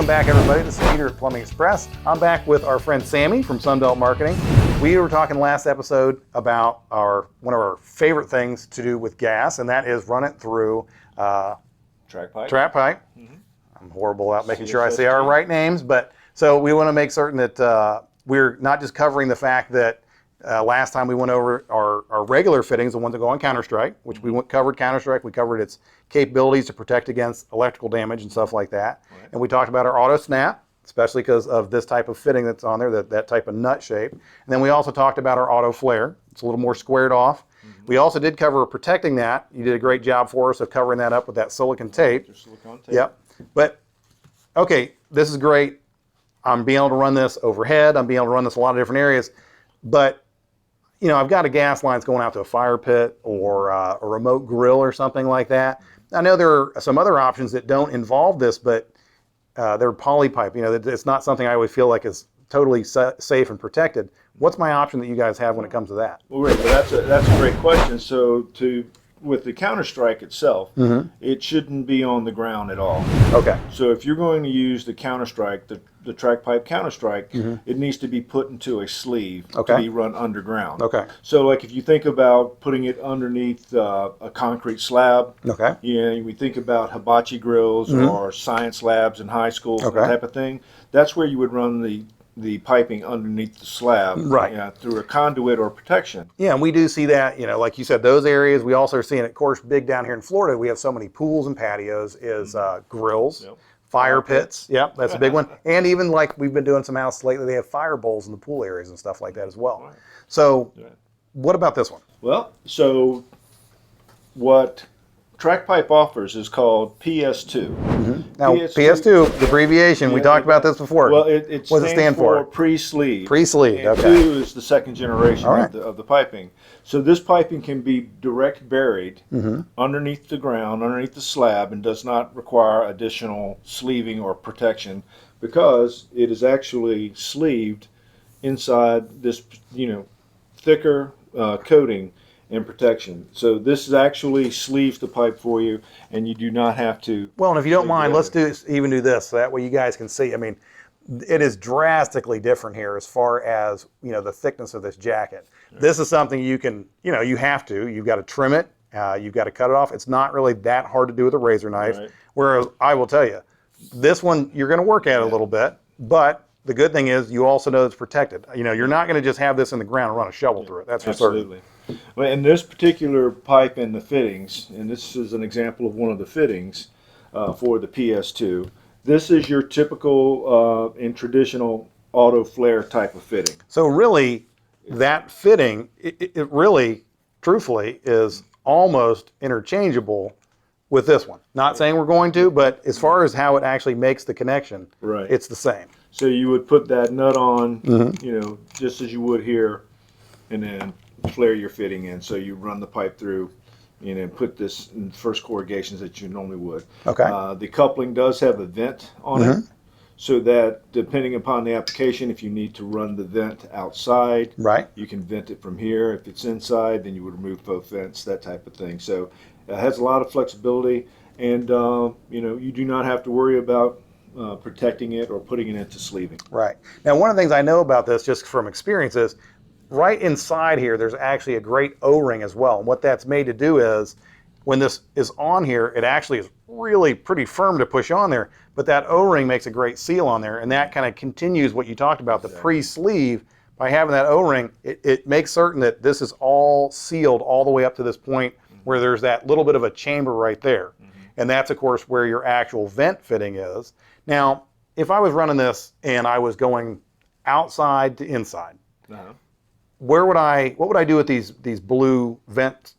Welcome back, everybody. This is Peter at Plumbing Express. I'm back with our friend Sammy from Sunbelt Marketing. We were talking last episode about one of our favorite things to do with gas, and that is run it through TracPipe. Mm-hmm. I'm horrible at making sure I say our right names, but so we want to make certain that we're not just covering the fact that last time we went over our regular fittings, the ones that go on Counter-Strike, which we covered Counter-Strike. We covered its capabilities to protect against electrical damage and stuff like that. Right. And we talked about our auto snap, especially because of this type of fitting that's on there, that type of nut shape. And then we also talked about our auto flare. It's a little more squared off. Mm-hmm. We also did cover protecting that. You did a great job for us of covering that up with that silicone tape. Silicone tape. Yep. But, okay, this is great. I'm being able to run this overhead. I'm being able to run this in a lot of different areas. But, you know, I've got a gas line that's going out to a fire pit or a remote grill or something like that. I know there are some other options that don't involve this, but they're poly pipe. You know, it's not something I always feel like is totally safe and protected. What's my option that you guys have when it comes to that? Well, Rick, that's a great question. So with the Counter-Strike itself, mm-hmm. it shouldn't be on the ground at all. Okay. So if you're going to use the Counter-Strike, the TracPipe Counter-Strike, mm-hmm. it needs to be put into a sleeve to be run underground. Okay. So like if you think about putting it underneath a concrete slab, okay. You know, we think about hibachi grills mm-hmm. or science labs in high schools, okay. that type of thing. That's where you would run the piping underneath the slab, right? Through a conduit or protection. Yeah, and we do see that, you know, like you said, those areas. We also are seeing, of course, big down here in Florida. We have so many pools and patios. Is grills, yep. Fire pits. Yep, that's a big one. And even like we've been doing some houses lately, they have fire bowls in the pool areas and stuff like that as well. Right. So, what about this one? Well, so what TracPipe offers is called PS2. Mm-hmm. Now, PS2, the abbreviation, we talked about this before. Well, it what does it stand for? Pre-sleeve. Pre-sleeve, okay. 2 is the second generation of the piping. So this piping can be direct buried mm-hmm. underneath the ground, underneath the slab, and does not require additional sleeving or protection because it is actually sleeved inside this, thicker coating and protection. So this is actually sleeves the pipe for you, and you do not have to. Well, and if you don't mind, let's even do this so that way you guys can see. I mean, it is drastically different here as far as the thickness of this jacket. Right. This is something you can, you have to. You've got to trim it. You've got to cut it off. It's not really that hard to do with a razor knife. Right. Whereas I will tell you, this one you're going to work at it a little bit, but the good thing is you also know it's protected. You're not going to just have this in the ground and run a shovel through it. That's for certain. Absolutely. Well, in this particular pipe and the fittings, and this is an example of one of the fittings for the PS2, this is your typical and traditional auto flare type of fitting. So really, that fitting, it really, truthfully, is almost interchangeable with this one. Not saying we're going to, but as far as how it actually makes the connection, it's the same. So you would put that nut on, mm-hmm. Just as you would here, and then flare your fitting in. So you run the pipe through, and put this in the first corrugations that you normally would. Okay. The coupling does have a vent on mm-hmm. it, so that depending upon the application, if you need to run the vent outside, you can vent it from here. If it's inside, then you would remove both vents, that type of thing. So it has a lot of flexibility, and you do not have to worry about protecting it or putting it into sleeving. Right. Now, one of the things I know about this, just from experience, is right inside here, there's actually a great O-ring as well. And what that's made to do is, when this is on here, it actually is really pretty firm to push on there, but that O-ring makes a great seal on there, and that kind of continues what you talked about, the pre-sleeve. By having that O-ring, it makes certain that this is all sealed all the way up to this point where there's that little bit of a chamber right there. Mm-hmm. And that's, of course, where your actual vent fitting is. Now, if I was running this and I was going outside to inside, what would I do with these blue vent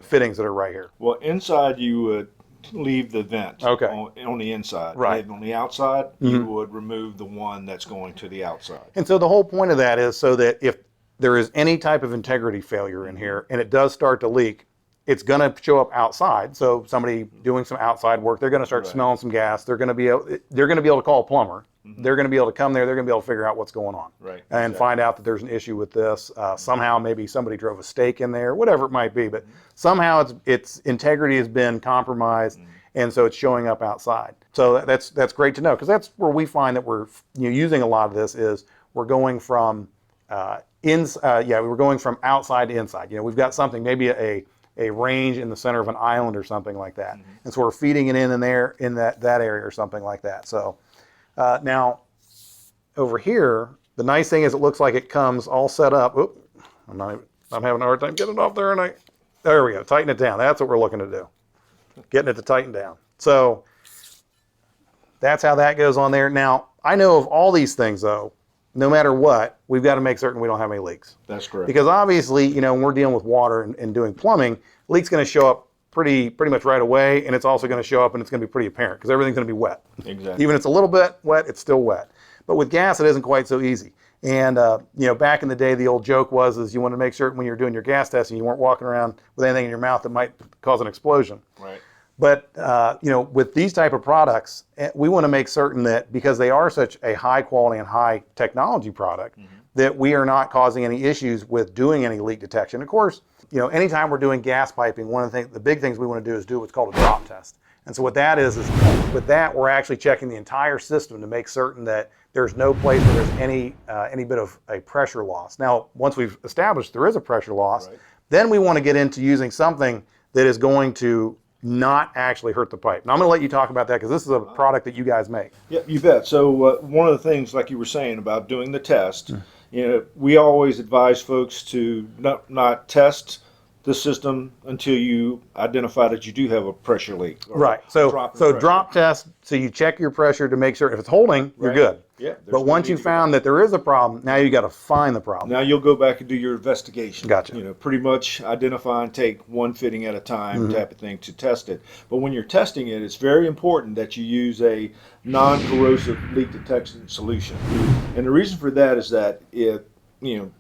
fittings that are right here? Well, inside you would leave the vent on the inside. Right. And on the outside, mm-hmm. you would remove the one that's going to the outside. And so the whole point of that is so that if there is any type of integrity failure in here and it does start to leak, it's going to show up outside. So somebody doing some outside work, they're going to start smelling some gas. They're going to be able to call a plumber. Mm-hmm. They're going to be able to come there. They're going to be able to figure out what's going on, and find out that there's an issue with this. Somehow, maybe somebody drove a stake in there, whatever it might be. But somehow, its integrity has been compromised, and so it's showing up outside. So that's great to know, because that's where we find that we're using a lot of this is we're going from we're going from outside to inside. We've got something, maybe a range in the center of an island or something like that, and so we're feeding it in there in that area or something like that. So now over here, the nice thing is it looks like it comes all set up. Oop, I'm having a hard time getting it off there, and there we go. Tighten it down. That's what we're looking to do. Getting it to tighten down. So that's how that goes on there. Now, I know of all these things, though, no matter what, we've got to make certain we don't have any leaks. That's correct. Because obviously, when we're dealing with water and doing plumbing, leak's going to show up pretty much right away, and it's also going to show up and it's going to be pretty apparent because everything's going to be wet. Exactly. Even if it's a little bit wet, it's still wet. But with gas, it isn't quite so easy. And back in the day, the old joke was you want to make sure when you're doing your gas testing, you weren't walking around with anything in your mouth that might cause an explosion. Right. But with these type of products, we want to make certain that because they are such a high quality and high technology product, that we are not causing any issues with doing any leak detection. Of course, anytime we're doing gas piping, one of the big things we want to do is do what's called a drop test. And so what that is with that, we're actually checking the entire system to make certain that there's no place where there's any bit of a pressure loss. Now, once we've established there is a pressure loss, then we want to get into using something that is going to not actually hurt the pipe. Now, I'm going to let you talk about that because this is a product that you guys make. Yeah, you bet. So one of the things, like you were saying about doing the test, we always advise folks to not test the system until you identify that you do have a pressure leak. Right. So drop test. So you check your pressure to make sure if it's holding, you're good. Yeah. But once you found that there is a problem, now you got to find the problem. Now you'll go back and do your investigation. Gotcha. Pretty much identify and take one fitting at a time type of thing to test it. But when you're testing it, it's very important that you use a non-corrosive leak detection solution. And the reason for that is that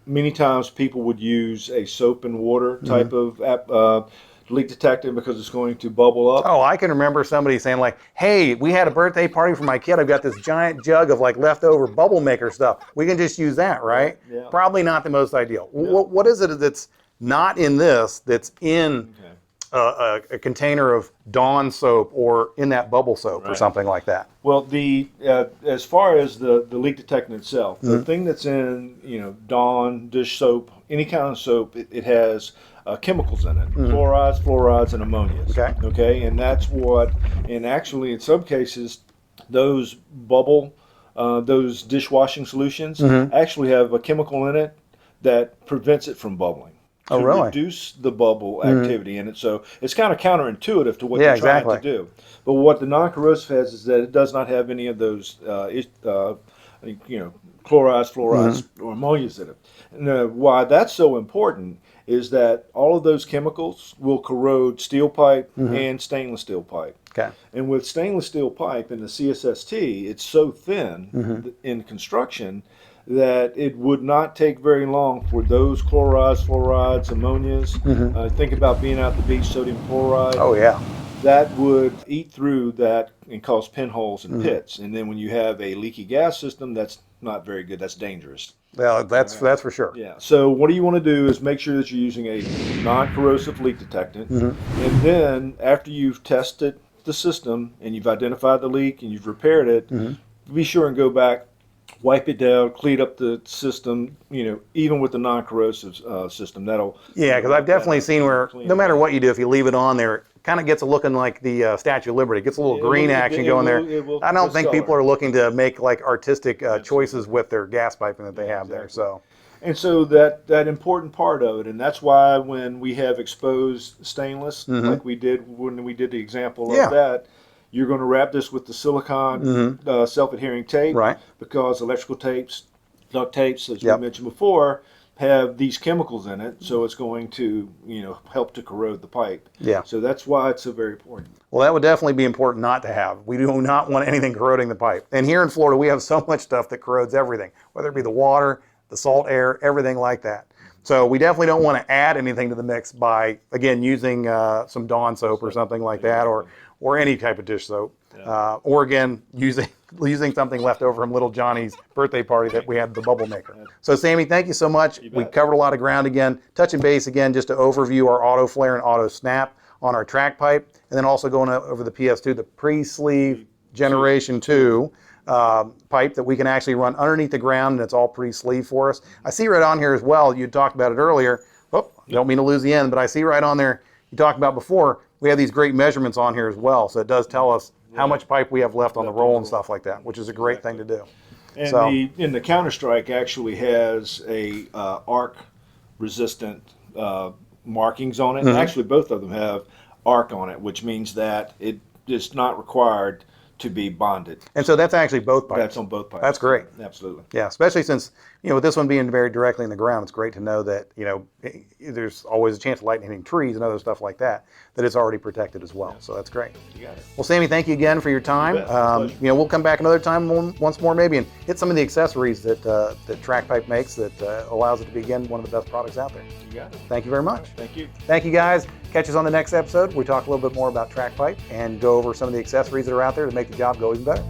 many times people would use a soap and water type of leak detecting because it's going to bubble up. Oh, I can remember somebody saying like, hey, we had a birthday party for my kid. I've got this giant jug of like leftover bubble maker stuff. We can just use that, right? Yeah. Probably not the most ideal. No. What is it that's not in this that's in a container of Dawn soap or in that bubble soap or something like that? Well, as far as the leak detectant itself, the thing that's in Dawn dish soap, any kind of soap, it has chemicals in it, chlorides, fluorides, and ammonias. Okay, and that's and actually in some cases, those those dishwashing solutions actually have a chemical in it that prevents it from bubbling. To reduce the bubble activity in it. So it's kind of counterintuitive to what you're trying to do. But what the non-corrosive has is that it does not have any of those chlorides, fluorides, or ammonias in it. And why that's so important is that all of those chemicals will corrode steel pipe and stainless steel pipe. Okay. And with stainless steel pipe in the CSST, it's so thin in construction that it would not take very long for those chlorides, fluorides, ammonias. Think about being out the beach, sodium chloride. Oh yeah. That would eat through that and cause pinholes and pits. And then when you have a leaky gas system, that's not very good. That's dangerous. Well, that's for sure. Yeah. So what you want to do is make sure that you're using a non-corrosive leak detectant. And then after you've tested the system and you've identified the leak and you've repaired it, be sure and go back, wipe it down, clean up the system, even with the non-corrosive system. Because I've definitely seen where no matter what you do, if you leave it on there, it kind of gets looking like the Statue of Liberty. It gets a little green action going there. I don't think people are looking to make like artistic choices with their gas piping that they have there. So. And so that important part of it, and that's why when we have exposed stainless, like we did when we did the example of that, you're going to wrap this with the silicone self-adhering tape, because electrical tapes, duct tapes, as we mentioned before, have these chemicals in it, so it's going to help to corrode the pipe. Yeah. So that's why it's so very important. Well, that would definitely be important not to have. We do not want anything corroding the pipe. And here in Florida, we have so much stuff that corrodes everything, whether it be the water, the salt air, everything like that. So we definitely don't want to add anything to the mix by, again, using some Dawn soap or something like that, or any type of dish soap, or again, using something left over from little Johnny's birthday party that we had the bubble maker. So Sammy, thank you so much. We covered a lot of ground again. Touching base again, just to overview our auto flare and auto snap. on our TracPipe, and then also going over the PS2, the pre-sleeve Generation 2 pipe that we can actually run underneath the ground, and it's all pre-sleeve for us. I see right on here as well, you talked about it earlier. Oh, don't mean to lose the end, but I see right on there, you talked about before, we have these great measurements on here as well, so it does tell us how much pipe we have left on the roll and stuff like that, which is a great thing to do. And the Counter-Strike actually has a arc resistant markings on it. Actually, both of them have arc on it, which means that it is not required to be bonded. And so that's actually both pipes. That's on both pipes. That's great. Absolutely. Yeah, especially since, with this one being buried directly in the ground, it's great to know that, there's always a chance of lightning hitting trees and other stuff like that, that it's already protected as well. So that's great. You got it. Well, Sammy, thank you again for your time. We'll come back another time once more maybe and hit some of the accessories that TracPipe makes that allows it to be, again, one of the best products out there. You got it. Thank you very much. Thank you. Thank you, guys. Catch us on the next episode. We talk a little bit more about TracPipe and go over some of the accessories that are out there to make the job go even better.